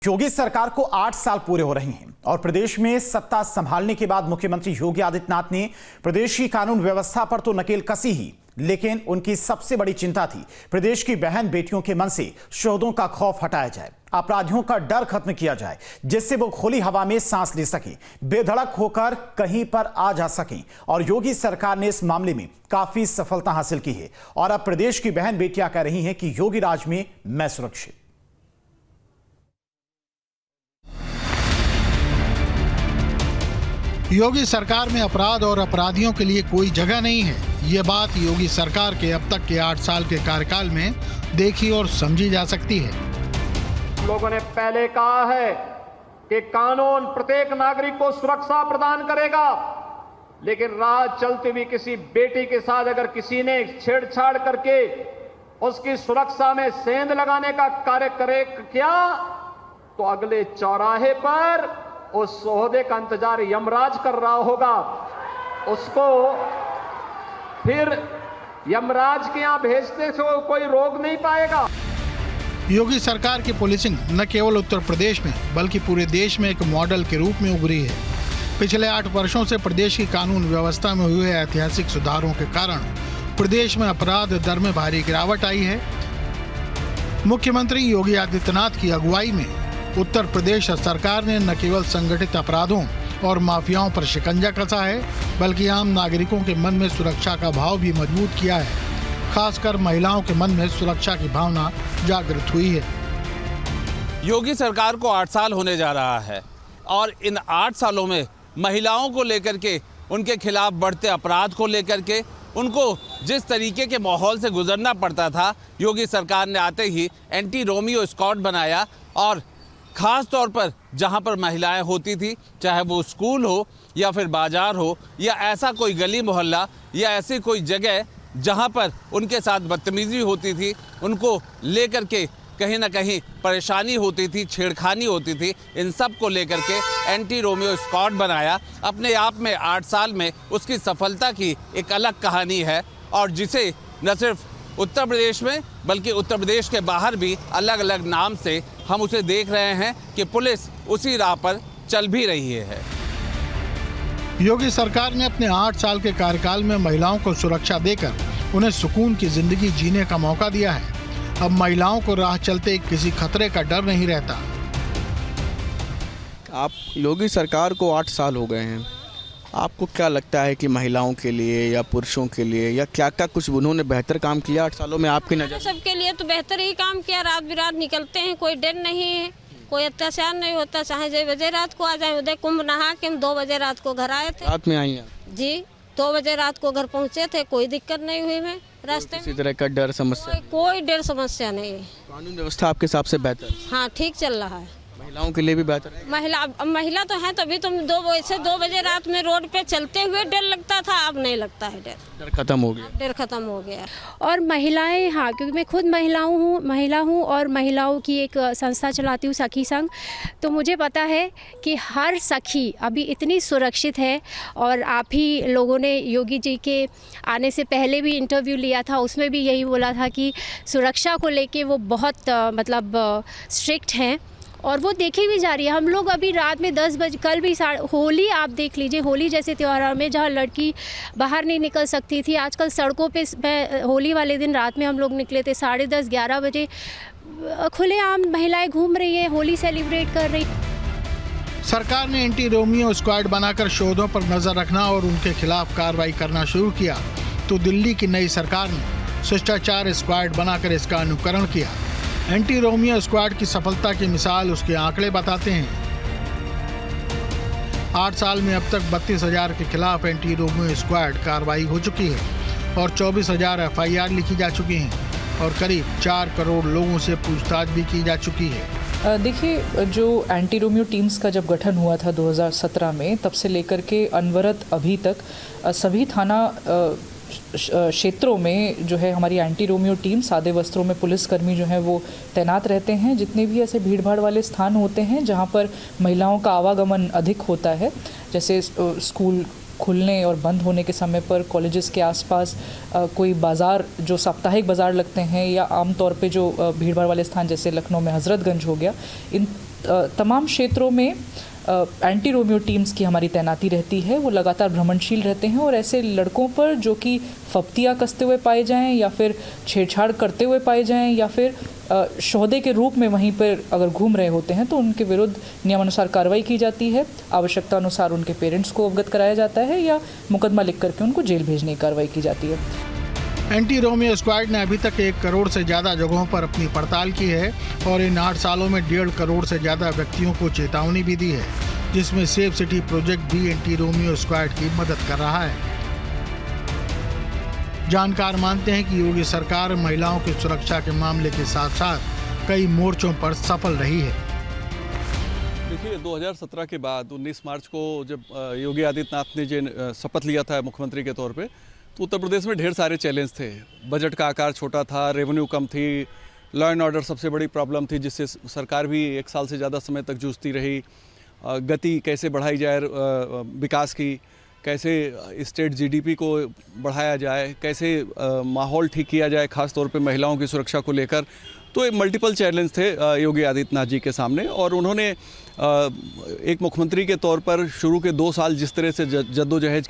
योगी सरकार को 8 साल पूरे हो रहे हैं और प्रदेश में सत्ता संभालने के बाद मुख्यमंत्री योगी आदित्यनाथ ने प्रदेश की कानून व्यवस्था पर तो नकेल कसी ही, लेकिन उनकी सबसे बड़ी चिंता थी प्रदेश की बहन बेटियों के मन से शोधों का खौफ हटाया जाए, अपराधियों का डर खत्म किया जाए, जिससे वो खुली हवा में सांस ले सकें, बेधड़क होकर कहीं पर आ जा सकें। और योगी सरकार ने इस मामले में काफी सफलता हासिल की है और अब प्रदेश की बहन बेटियां कह रही हैं कि योगी राज में मैं सुरक्षित। योगी सरकार में अपराध और अपराधियों के लिए कोई जगह नहीं है। ये बात योगी सरकार के अब तक के 8 साल के कार्यकाल में देखी और समझी जा सकती है। लोगों ने पहले कहा है कि कानून प्रत्येक नागरिक को सुरक्षा प्रदान करेगा, लेकिन राह चलती हुई किसी बेटी के साथ अगर किसी ने छेड़छाड़ करके उसकी सुरक्षा में सेंध लगाने का कार्य किया तो अगले चौराहे पर उस सोहदे का इंतजार यमराज कर रहा होगा। उसको फिर यमराज के यहां भेजते से कोई रोक नहीं पाएगा। योगी सरकार की पुलिसिंग न केवल उत्तर प्रदेश में बल्कि पूरे देश में एक मॉडल के रूप में उभरी है। पिछले 8 वर्षों से प्रदेश की कानून व्यवस्था में हुए ऐतिहासिक सुधारों के कारण प्रदेश में अपराध दर में भारी गिरावट आई है। मुख्यमंत्री योगी आदित्यनाथ की अगुवाई में उत्तर प्रदेश सरकार ने न केवल संगठित अपराधों और माफियाओं पर शिकंजा कसा है, बल्कि आम नागरिकों के मन में सुरक्षा का भाव भी मजबूत किया है। खासकर महिलाओं के मन में सुरक्षा की भावना जागृत हुई है। योगी सरकार को 8 साल होने जा रहा है और इन 8 सालों में महिलाओं को लेकर के, उनके खिलाफ बढ़ते अपराध को लेकर के, उनको जिस तरीके के माहौल से गुजरना पड़ता था, योगी सरकार ने आते ही एंटी रोमियो स्क्वाड बनाया और ख़ास तौर पर जहां पर महिलाएं होती थी, चाहे वो स्कूल हो या फिर बाजार हो या ऐसा कोई गली मोहल्ला या ऐसी कोई जगह जहां पर उनके साथ बदतमीजी होती थी, उनको लेकर के कहीं ना कहीं परेशानी होती थी, छेड़खानी होती थी, इन सब को लेकर के एंटी रोमियो स्क्वाड बनाया। अपने आप में 8 साल में उसकी सफलता की एक अलग कहानी है और जिसे न सिर्फ उत्तर प्रदेश में बल्कि उत्तर प्रदेश के बाहर भी अलग अलग नाम से हम उसे देख रहे हैं कि पुलिस उसी राह पर चल भी रही है। योगी सरकार ने अपने 8 साल के कार्यकाल में महिलाओं को सुरक्षा देकर उन्हें सुकून की जिंदगी जीने का मौका दिया है। अब महिलाओं को राह चलते किसी खतरे का डर नहीं रहता। आप योगी सरकार को 8 साल हो गए हैं, आपको क्या लगता है कि महिलाओं के लिए या पुरुषों के लिए या क्या क्या कुछ उन्होंने बेहतर काम किया 8 सालों में आपकी नज़र? सबके लिए तो बेहतर ही काम किया। रात बिरात निकलते हैं, कोई डर नहीं है, कोई अत्याचार नहीं होता। चाहे 6 बजे रात को आ जाए, उदय कुंभ नहा के हम 2 बजे रात को घर आए थे। रात में आई हैं जी, 2 बजे रात को घर पहुँचे थे, कोई दिक्कत नहीं हुई। मैं रास्ते में किसी तरह का डर समस्या? कोई डर समस्या नहीं है। कानून व्यवस्था आपके हिसाब से बेहतर? हाँ, ठीक चल रहा है। महिलाओं के लिए भी बेहतर है? महिला तो है, तभी तुम 2 बजे रात में रोड पे चलते हुए डर लगता था, अब नहीं लगता है। डर खत्म हो गया? डर खत्म हो गया। और महिलाएं, हाँ, क्योंकि मैं खुद महिला हूँ और महिलाओं की एक संस्था चलाती हूँ, सखी संघ। तो मुझे पता है कि हर सखी अभी इतनी सुरक्षित है। और आप ही लोगों ने योगी जी के आने से पहले भी इंटरव्यू लिया था, उसमें भी यही बोला था कि सुरक्षा को लेके वो बहुत स्ट्रिक्ट हैं और वो देखी भी जा रही है। हम लोग अभी रात में 10 बजे, कल भी होली आप देख लीजिए, होली जैसे त्यौहार में जहाँ लड़की बाहर नहीं निकल सकती थी, आजकल सड़कों पे होली वाले दिन रात में हम लोग निकले थे 10:30 11 बजे, खुलेआम महिलाएं घूम रही है, होली सेलिब्रेट कर रही। सरकार ने एंटी रोमियो स्क्वाड बनाकर शोधों पर नजर रखना और उनके खिलाफ कार्रवाई करना शुरू किया, तो दिल्ली की नई सरकार ने शिष्टाचार स्क्वाड बनाकर इसका अनुकरण किया। एंटी रोमियो स्क्वाड की सफलता की मिसाल उसके आंकड़े बताते हैं। 8 साल में अब तक 32,000 के खिलाफ एंटी रोमियो स्क्वाड कार्रवाई हो चुकी है और 24,000 FIR लिखी जा चुकी हैं और करीब 4 करोड़ लोगों से पूछताछ भी की जा चुकी है। देखिए, जो एंटी रोमियो टीम्स का जब गठन हुआ था 2017 में, तब से लेकर के अनवरत अभी तक सभी थाना क्षेत्रों में जो है हमारी एंटी रोमियो टीम, सादे वस्त्रों में पुलिसकर्मी जो हैं वो तैनात रहते हैं। जितने भी ऐसे भीड़ भाड़ वाले स्थान होते हैं जहां पर महिलाओं का आवागमन अधिक होता है, जैसे स्कूल खुलने और बंद होने के समय पर, कॉलेजेस के आसपास कोई बाज़ार, जो साप्ताहिक बाज़ार लगते हैं, या आम तौर पे जो भीड़ भाड़ वाले स्थान जैसे लखनऊ में हज़रतगंज हो गया, इन तमाम क्षेत्रों में एंटी रोमियो टीम्स की हमारी तैनाती रहती है। वो लगातार भ्रमणशील रहते हैं और ऐसे लड़कों पर जो कि फप्तियाँ कसते हुए पाए जाएं या फिर छेड़छाड़ करते हुए पाए जाएं या फिर शोहदे के रूप में वहीं पर अगर घूम रहे होते हैं तो उनके विरुद्ध नियमानुसार कार्रवाई की जाती है। आवश्यकता अनुसार उनके पेरेंट्स को अवगत कराया जाता है या मुकदमा लिख करके उनको जेल भेजने की कार्रवाई की जाती है। एंटी रोमियो स्क्वाड ने अभी तक 1 करोड़ से ज़्यादा जगहों पर अपनी पड़ताल की है और इन 8 सालों में 1.5 करोड़ से ज़्यादा व्यक्तियों को चेतावनी भी दी है, जिसमें सेफ सिटी प्रोजेक्ट भी एंटी रोमियो स्क्वाड की मदद कर रहा है। जानकार मानते हैं कि योगी सरकार महिलाओं की सुरक्षा के मामले के साथ साथ कई मोर्चों पर सफल रही है। देखिए 2017 के बाद 19 मार्च को जब योगी आदित्यनाथ ने जो शपथ लिया था मुख्यमंत्री के तौर पे, तो उत्तर प्रदेश में ढेर सारे चैलेंज थे। बजट का आकार छोटा था, रेवेन्यू कम थी, लॉ एंड ऑर्डर सबसे बड़ी प्रॉब्लम थी जिससे सरकार भी 1 साल से ज़्यादा समय तक जूझती रही। गति कैसे बढ़ाई जाए विकास की, कैसे स्टेट जीडीपी को बढ़ाया जाए, कैसे माहौल ठीक किया जाए, खास तौर पे महिलाओं की सुरक्षा को लेकर। तो ये मल्टीपल चैलेंज थे योगी आदित्यनाथ जी के सामने और उन्होंने एक मुख्यमंत्री के तौर पर शुरू के 2 साल जिस तरह से जद्दोजहद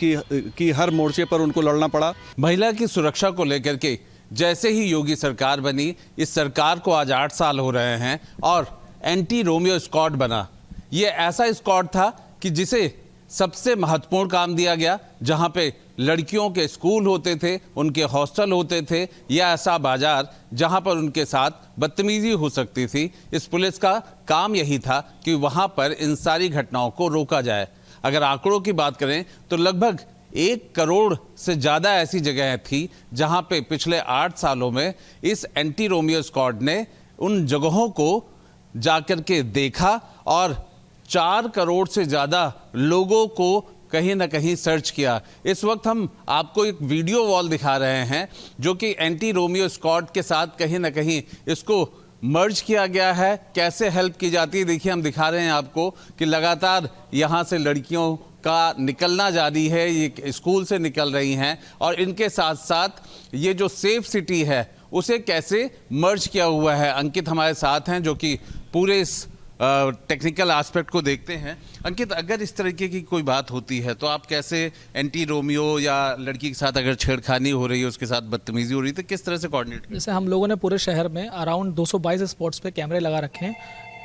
की हर मोर्चे पर उनको लड़ना पड़ा। महिला की सुरक्षा को लेकर के जैसे ही योगी सरकार बनी, इस सरकार को आज 8 साल हो रहे हैं और एंटी रोमियो स्क्वाड बना। ये ऐसा स्क्वाड था कि जिसे सबसे महत्वपूर्ण काम दिया गया, जहां पे लड़कियों के स्कूल होते थे, उनके हॉस्टल होते थे या ऐसा बाजार जहां पर उनके साथ बदतमीजी हो सकती थी। इस पुलिस का काम यही था कि वहां पर इन सारी घटनाओं को रोका जाए। अगर आंकड़ों की बात करें तो लगभग 1 करोड़ से ज़्यादा ऐसी जगह थी जहां पे पिछले 8 सालों में इस एंटी रोमियो स्क्वाड ने उन जगहों को जाकर के देखा और 4 करोड़ से ज़्यादा लोगों को कहीं ना कहीं सर्च किया। इस वक्त हम आपको एक वीडियो वॉल दिखा रहे हैं जो कि एंटी रोमियो स्क्वाड के साथ कहीं ना कहीं इसको मर्ज किया गया है। कैसे हेल्प की जाती है देखिए, हम दिखा रहे हैं आपको कि लगातार यहाँ से लड़कियों का निकलना जारी है, ये स्कूल से निकल रही हैं और इनके साथ साथ ये जो सेफ सिटी है उसे कैसे मर्ज किया हुआ है। अंकित हमारे साथ हैं जो कि पूरे इस टेक्निकल एस्पेक्ट को देखते हैं। अंकित, अगर इस तरीके की कोई बात होती है तो आप कैसे एंटी रोमियो या लड़की के साथ अगर छेड़खानी हो रही है, उसके साथ बदतमीजी हो रही है, तो किस तरह से कोऑर्डिनेट? जैसे हम लोगों ने पूरे शहर में अराउंड 222 स्पॉट्स पे कैमरे लगा रखे हैं।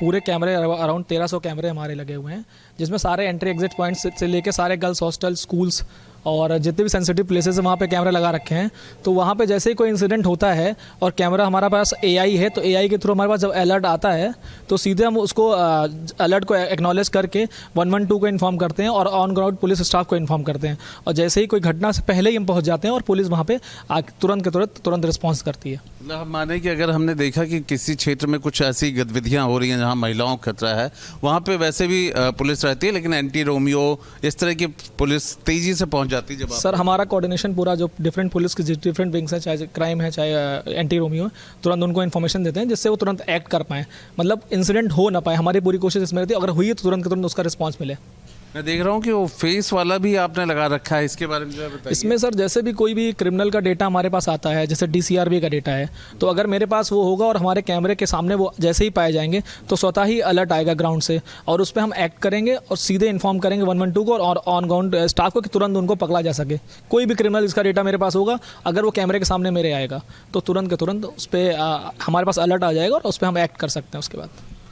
पूरे कैमरे अराउंड 1300 कैमरे हमारे लगे हुए हैं, जिसमें सारे एंट्री एग्जिट पॉइंट्स से लेके सारे गर्ल्स हॉस्टल, स्कूल्स और जितने भी सेंसिटिव प्लेसेस हैं वहाँ पे कैमरा लगा रखे हैं। तो वहाँ पे जैसे ही कोई इंसिडेंट होता है और कैमरा हमारे पास AI है, तो AI के थ्रू हमारे पास जब अलर्ट आता है तो सीधे हम उसको अलर्ट को एक्नॉलेज करके 112 को इन्फॉर्म करते हैं और ऑन ग्राउंड पुलिस स्टाफ को इन्फॉर्म करते हैं। और जैसे ही कोई घटना से पहले ही हम पहुँच जाते हैं और पुलिस वहाँ पे तुरंत रिस्पॉन्स करती है। मतलब हम माने कि अगर हमने देखा कि किसी क्षेत्र में कुछ ऐसी गतिविधियाँ हो रही हैं जहाँ महिलाओं का खतरा है, वहाँ पर वैसे भी पुलिस रहती है, लेकिन एंटी रोमियो इस तरह की पुलिस तेज़ी से पहुँच जाती है। जब सर हमारा कोऑर्डिनेशन पूरा जो डिफरेंट पुलिस की डिफरेंट विंग्स है, चाहे क्राइम है चाहे एंटी रोमियो, तुरंत उनको इन्फॉर्मेशन देते हैं जिससे वो तुरंत एक्ट कर पाएँ, मतलब इंसिडेंट हो ना पाए। हमारी पूरी कोशिश इसमें रहती है अगर हुई है तो तुरंत उसका रिस्पॉन्स मिले। मैं देख रहा हूँ कि वो फेस वाला भी आपने लगा रखा है, इसके बारे में बताइए। इसमें सर जैसे भी कोई भी क्रिमिनल का डेटा हमारे पास आता है, जैसे DCRB का डेटा है, तो अगर मेरे पास वो होगा और हमारे कैमरे के सामने वो जैसे ही पाए जाएंगे तो स्वतः ही अलर्ट आएगा ग्राउंड से और उस पर हम एक्ट करेंगे और सीधे इन्फॉर्म करेंगे 112 को और ऑन ग्राउंड स्टाफ को कि तुरंत उनको पकड़ा जा सके। कोई भी क्रिमिनल इसका डेटा मेरे पास होगा, अगर वो कैमरे के सामने मेरे आएगा तो तुरंत के तुरंत उस पर हमारे पास अलर्ट आ जाएगा और उस पर हम एक्ट कर सकते हैं उसके बाद।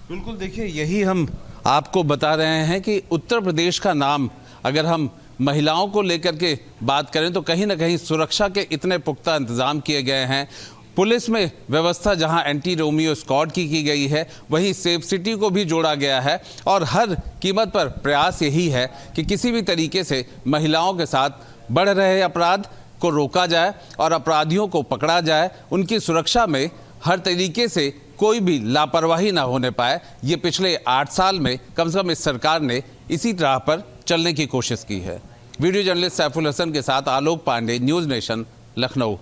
बिल्कुल, देखिए यही हम आपको बता रहे हैं कि उत्तर प्रदेश का नाम, अगर हम महिलाओं को लेकर के बात करें तो कहीं ना कहीं सुरक्षा के इतने पुख्ता इंतजाम किए गए हैं। पुलिस में व्यवस्था जहां एंटी रोमियो स्क्वाड की गई है, वहीं सेफ सिटी को भी जोड़ा गया है और हर कीमत पर प्रयास यही है कि किसी भी तरीके से महिलाओं के साथ बढ़ रहे अपराध को रोका जाए और अपराधियों को पकड़ा जाए। उनकी सुरक्षा में हर तरीके से कोई भी लापरवाही ना होने पाए। ये पिछले 8 साल में कम से कम इस सरकार ने इसी राह पर चलने की कोशिश की है। वीडियो जर्नलिस्ट सैफुल हसन के साथ आलोक पांडे, न्यूज़ नेशन, लखनऊ।